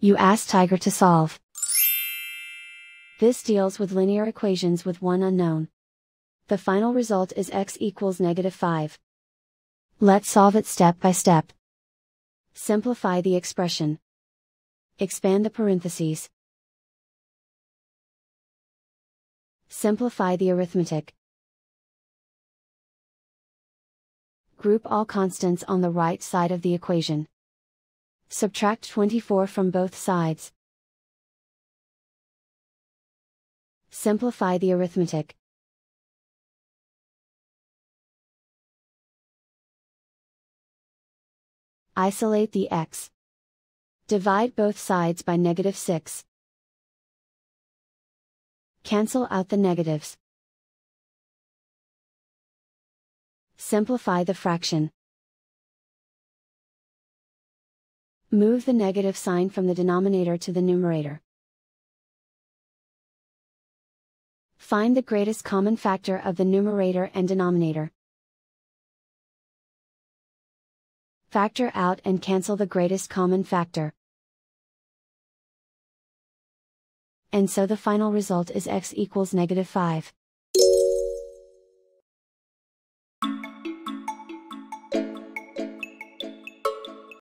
You ask Tiger to solve. This deals with linear equations with one unknown. The final result is x equals -5. Let's solve it step by step. Simplify the expression. Expand the parentheses. Simplify the arithmetic. Group all constants on the right side of the equation. Subtract 24 from both sides. Simplify the arithmetic. Isolate the x. Divide both sides by -6. Cancel out the negatives. Simplify the fraction. Move the negative sign from the denominator to the numerator. Find the greatest common factor of the numerator and denominator. Factor out and cancel the greatest common factor. And so the final result is x equals -5.